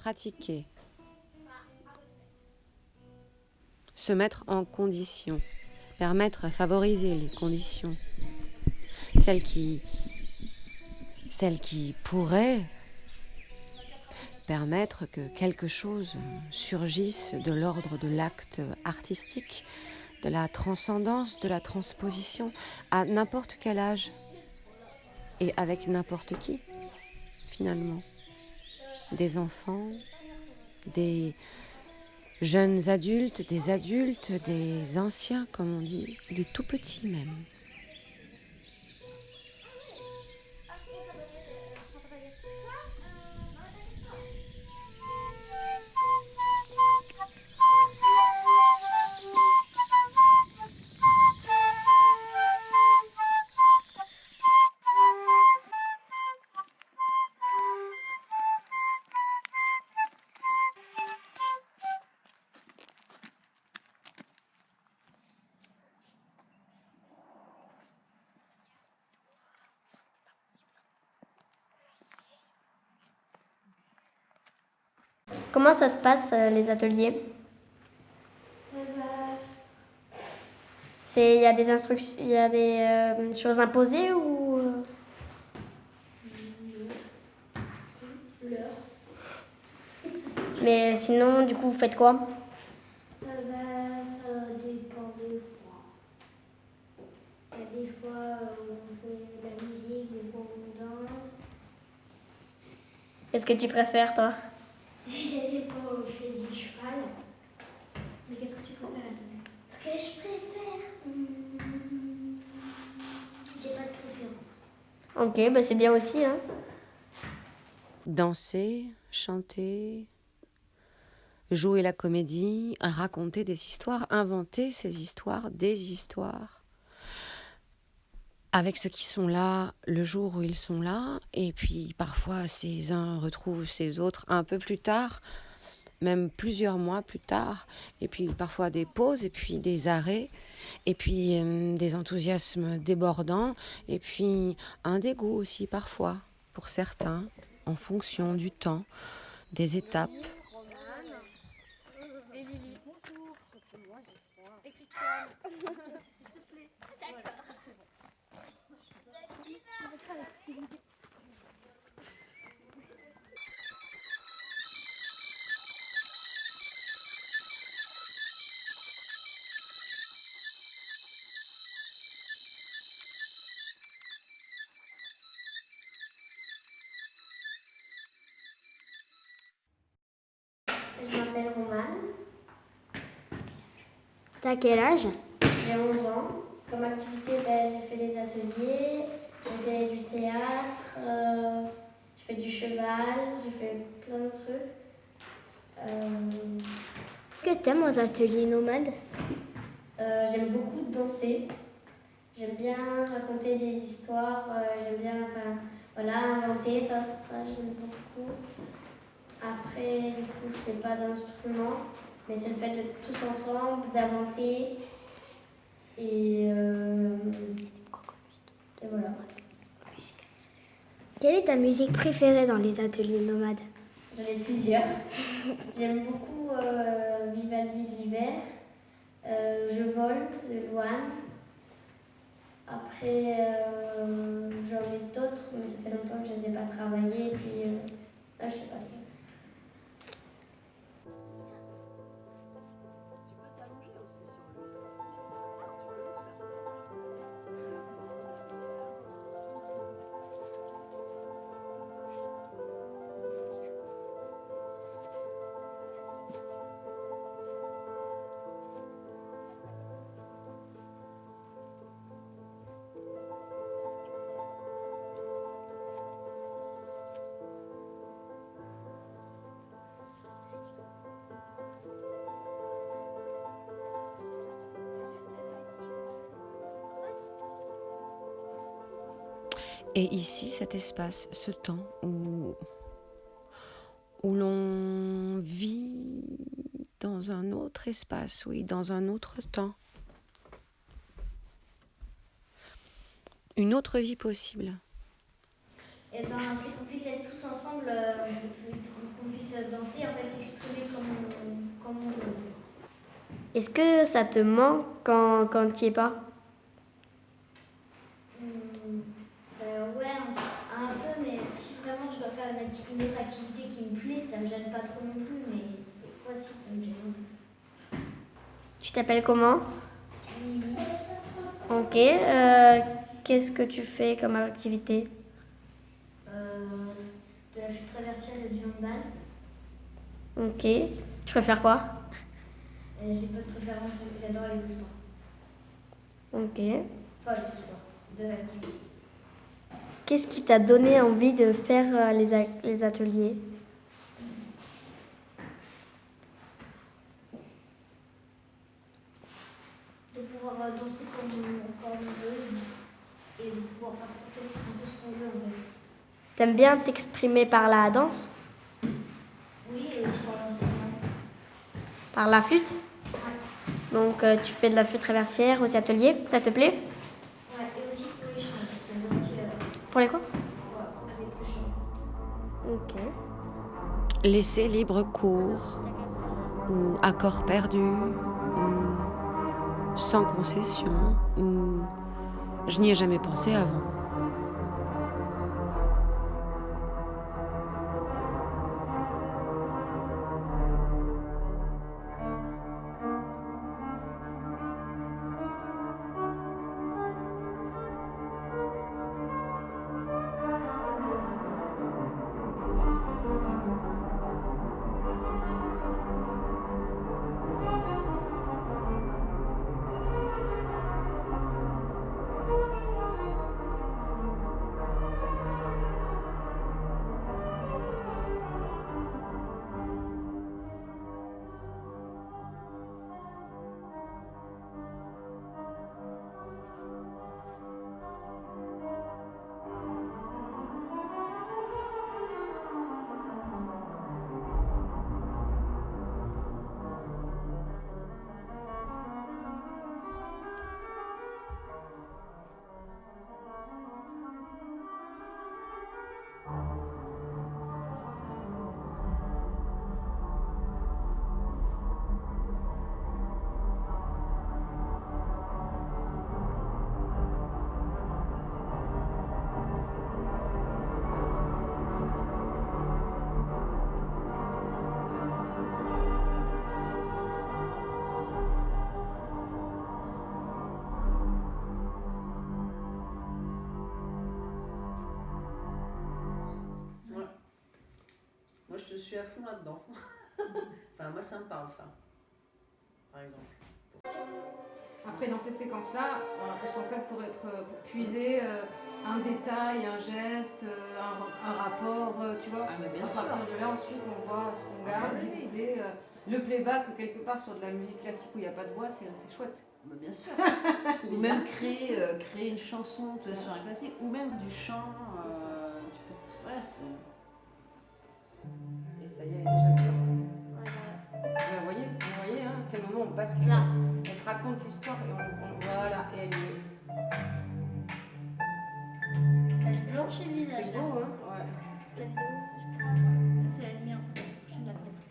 pratiquer, se mettre en condition, permettre, favoriser les conditions, celles qui pourraient permettre que quelque chose surgisse de l'ordre de l'acte artistique, de la transcendance, de la transposition, à n'importe quel âge et avec n'importe qui, finalement. Des enfants, des jeunes adultes, des anciens, comme on dit, des tout petits même. Comment ça se passe, les ateliers? Il y a des instructions, il y a des choses imposées ou L'heure. Mais sinon, du coup, vous faites quoi? Ça dépend des fois. Il y a des fois on fait de la musique, des fois on danse. Qu'est-ce que tu préfères, toi? Il y a des fois on fait du cheval. Mais qu'est-ce que tu préfères à toi? Ce que je préfère, j'ai pas de préférence. Ok, bah c'est bien aussi, hein. Danser, chanter, jouer la comédie, raconter des histoires, inventer ces histoires, des histoires, avec ceux qui sont là le jour où ils sont là, et puis parfois ces uns retrouvent ces autres un peu plus tard, même plusieurs mois plus tard, et puis parfois des pauses, et puis des arrêts, et puis des enthousiasmes débordants, et puis un dégoût aussi parfois, pour certains, en fonction du temps, des étapes. Et Lily. Bonjour. Moi, j'ai froid. Et Christiane. S'il te plaît. D'accord. Voilà, c'est bon. Je m'appelle Romane. T'as quel âge? J'ai 11 ans. Comme activité, j'ai fait des ateliers, j'ai fait du théâtre, j'ai fait du cheval, j'ai fait plein de trucs. Qu'est-ce que t'aimes aux ateliers nomades? J'aime beaucoup danser. J'aime bien raconter des histoires. J'aime bien inventer. Ça j'aime beaucoup. Après, du coup, je fais pas d'instrument, mais c'est le fait de tous ensemble, d'inventer. Et voilà. Quelle est ta musique préférée dans les ateliers nomades? J'en ai plusieurs. J'aime beaucoup Vivaldi de l'hiver. Je vole de Louane. Après, j'en ai d'autres, mais ça fait longtemps que je ne les ai pas travaillés. Et puis, là, je sais pas. Et ici, cet espace, ce temps où l'on vit dans un autre espace, oui, dans un autre temps. Une autre vie possible. Et c'est qu'on puisse être tous ensemble, qu'on puisse puisse danser, en fait, s'exprimer comme on veut, en fait. Est-ce que ça te manque quand tu n'y es pas? Ouais, un peu, mais si vraiment je dois faire une autre activité qui me plaît, ça me gêne pas trop non plus, mais des fois, si, ça me gêne un peu. Tu t'appelles comment? Lily. Ok. Qu'est-ce que tu fais comme activité? De la flûte traversière et du handball. Ok. Tu préfères quoi? J'ai pas de préférence, j'adore les deux sports. Ok. Pas les deux sports, deux activités. Qu'est-ce qui t'a donné envie de faire les ateliers? De pouvoir danser comme on veut et de pouvoir faire en fait, un peu ce qu'on veut en fait. T'aimes bien t'exprimer par la danse? Oui, et aussi par l'instrument. Par la flûte? Ouais. Donc tu fais de la flûte traversière aux ateliers, ça te plaît? Ouais, et aussi pour les chants, j'aime bien aussi Pour les quoi? ouais, avec le chant. Ok. Laisser libre cours, ou accord perdu, ou sans concession, ou je n'y ai jamais pensé avant. Moi, je te suis à fond là-dedans. Enfin, moi, ça me parle, ça, par exemple. Après, dans ces séquences-là, elles sont faites pour puiser un détail, un geste, un rapport, tu vois. Ah, mais bien à sûr. partir de là, ensuite, on voit ce qu'on garde, ce qui nous plaît. Le playback, quelque part, sur de la musique classique où il n'y a pas de voix, c'est chouette. Bah, bien sûr. Ou même créer une chanson sur un classique, ou même du chant. Tu peux... Ouais, c'est... Et ça y est, elle est déjà dedans. Vous voyez, hein, à quel moment on bascule. Là. Elle se raconte l'histoire et voilà, et elle y est. Ça lui blanche le visage. C'est beau, hein? Ouais. La vidéo, je peux pas. Ça, c'est la lumière en fait, c'est prochain de la fenêtre.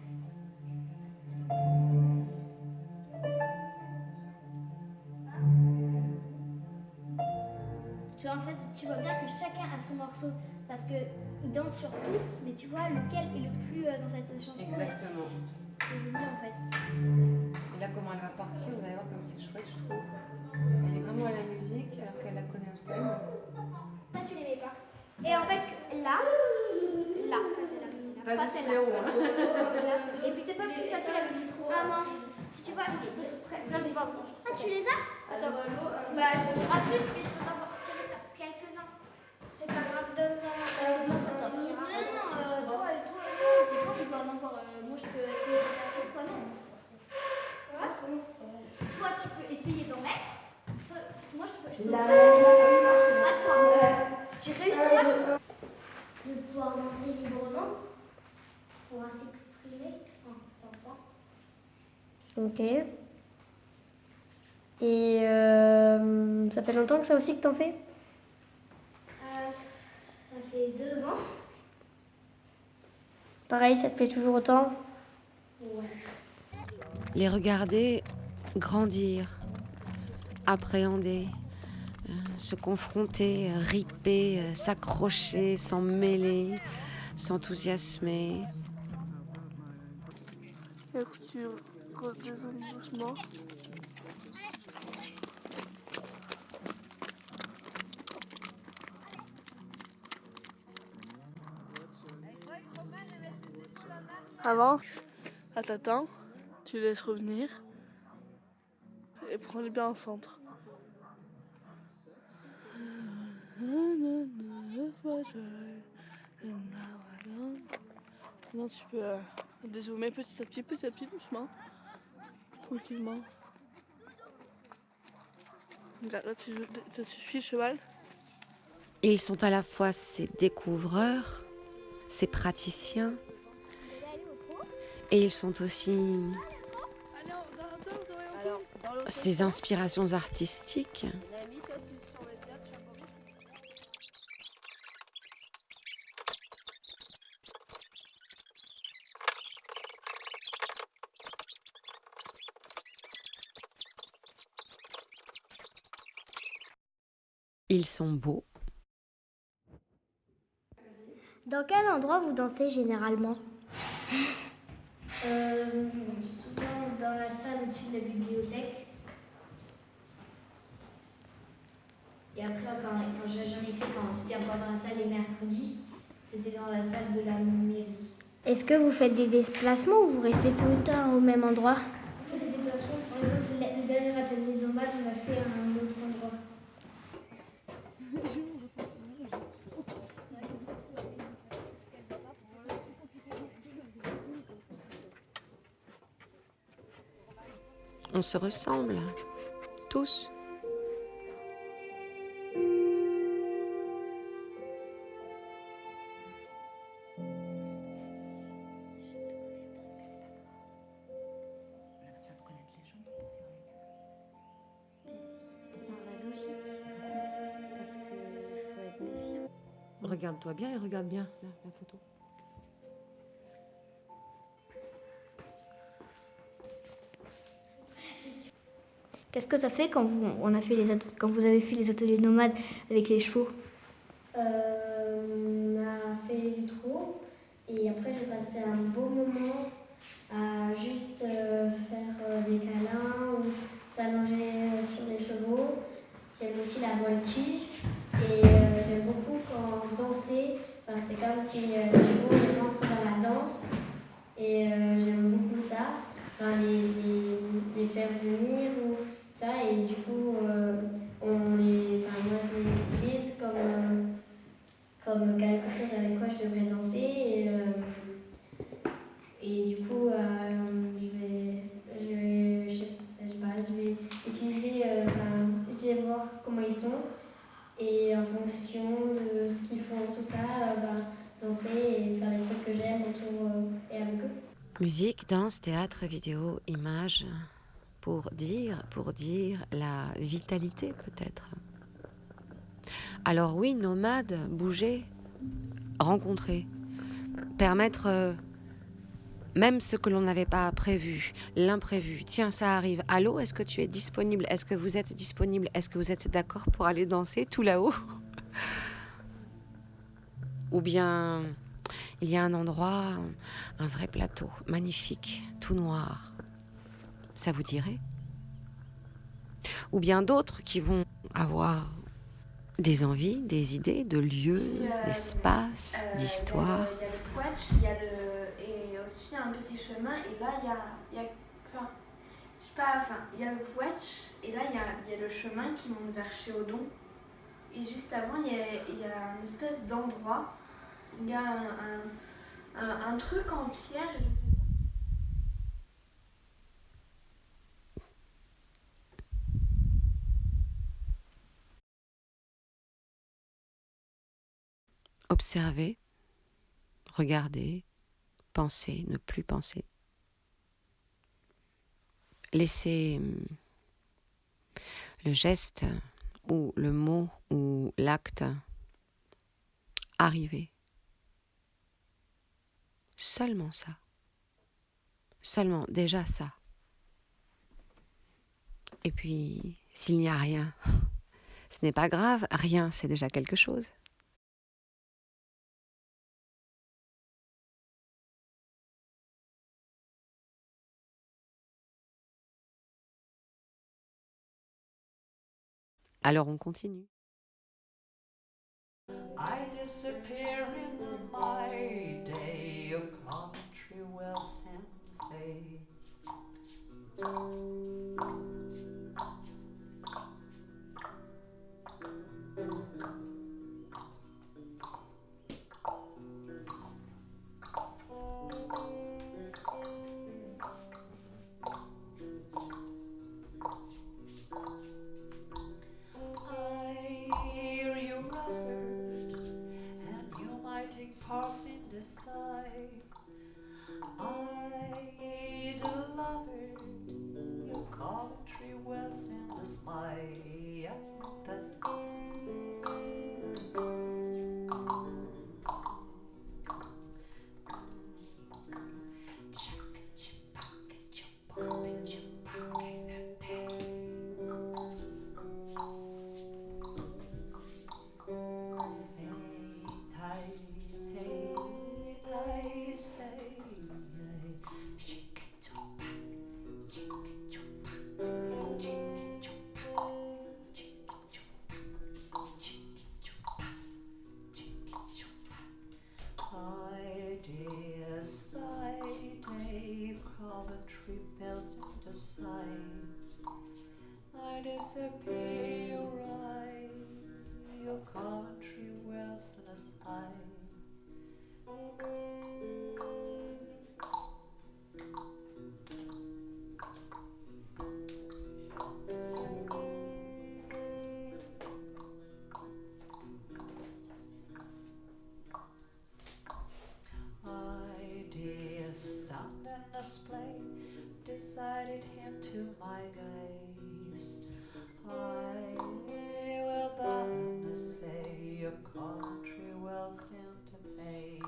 Tu vois, en fait, tu vois bien que chacun a son morceau parce qu'ils dansent sur tous, mais tu vois lequel est le plus dans cette chanson. Exactement. C'est le mieux en fait. Et là, comment elle va partir, vous allez voir comme c'est chouette, je trouve. Elle est vraiment à la musique alors qu'elle la connaît un peu. Ça, tu l'aimais pas. Et en fait, là, Pas pas du celle-là. fléau, hein. Et puis c'est pas plus facile avec les trous. Ah non. Si tu veux, attends, je peux presque. Non, mais c'est pas bon. Ah, tu les as? Attends. Bah, je te ferai plus, mais je peux t'en retirer ça. Quelques-uns. C'est pas grave, donne-en. Non, toi et toi, c'est toi qui dois en avoir. Moi, je peux essayer de faire ça, toi non. Ouais. Toi, tu peux essayer d'en mettre. Moi, je peux pas essayer. À toi. J'ai réussi là. De pouvoir danser librement, pouvoir s'exprimer en dansant. Ok. Et ça fait longtemps que ça aussi que t'en fais? Ça fait 2 ans. Pareil, ça te plaît toujours autant? Ouais. Les regarder grandir, appréhender, se confronter, riper, s'accrocher, s'en mêler, s'enthousiasmer. Écoute, tu redescends doucement. Avance, à t'attends, tu laisses revenir et prends-les bien au centre. Sinon tu peux dézoomer petit à petit, doucement, tranquillement. Regarde, là tu suis le cheval. Ils sont à la fois ces découvreurs, ces praticiens, et ils sont aussi ces inspirations artistiques. Ils sont beaux. Dans quel endroit vous dansez généralement? Souvent dans la salle au-dessus de la bibliothèque. Et après, quand j'en ai fait, quand c'était encore dans la salle les mercredis, c'était dans la salle de la mairie. Est-ce que vous faites des déplacements ou vous restez tout le temps au même endroit? On fait des déplacements. Par exemple, le dernier atelier nomade, on l'a fait à un autre endroit. On se ressemble, tous. C'est dans la logique. Parce qu'il faut être méfiant. Regarde-toi bien et regarde bien la photo. Qu'est-ce que ça fait quand vous avez fait les ateliers nomades avec les chevaux? On a fait du trot et après j'ai passé un beau moment à juste faire des câlins ou s'allonger sur les chevaux. J'aime aussi la voltige et j'aime beaucoup quand danser, c'est comme si les chevaux ils rentrent dans la danse et j'aime beaucoup ça, les faire venir ou ça et du coup moi je les utilise comme quelque chose avec quoi je devrais danser et du coup je vais essayer de voir comment ils sont et en fonction de ce qu'ils font, tout ça, danser et faire les trucs que j'aime autour et avec eux. Musique, danse, théâtre, vidéo, images, pour dire la vitalité peut-être. Alors oui, nomade, bouger, rencontrer, permettre même ce que l'on n'avait pas prévu, l'imprévu. Tiens, ça arrive. Allô, est-ce que tu es disponible? Est-ce que vous êtes disponible? Est-ce que vous êtes d'accord pour aller danser tout là-haut? Ou bien, il y a un endroit, un vrai plateau, magnifique, tout noir. Ça vous dirait? Ou bien d'autres qui vont avoir des envies, des idées, de lieux, d'espace, d'histoire. Il y a le Quatch, et au-dessus il y a un petit chemin et là il y a il y a le Quatch et là il y a le chemin qui monte vers Chéodon et juste avant il y a une espèce d'endroit, il y a un truc en pierre, je sais pas. Observer, regarder, penser, ne plus penser. Laisser le geste ou le mot ou l'acte arriver Seulement ça. Seulement déjà ça. Et puis, s'il n'y a rien, ce n'est pas grave, rien, c'est déjà quelque chose. Alors on continue. I disappear in my day, a country well sent to say. I hear you ruttered, and you might take parts in the side. I the lover, your country well sent a smile. Coventry fells into sight. I disappear, your Coventry wells in a sigh. I dear sun and a splay decided him to my gaze. I will down say your country well sent to pay.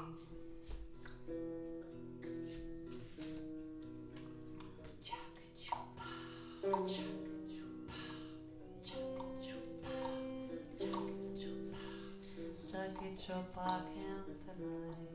Chupa can't deny.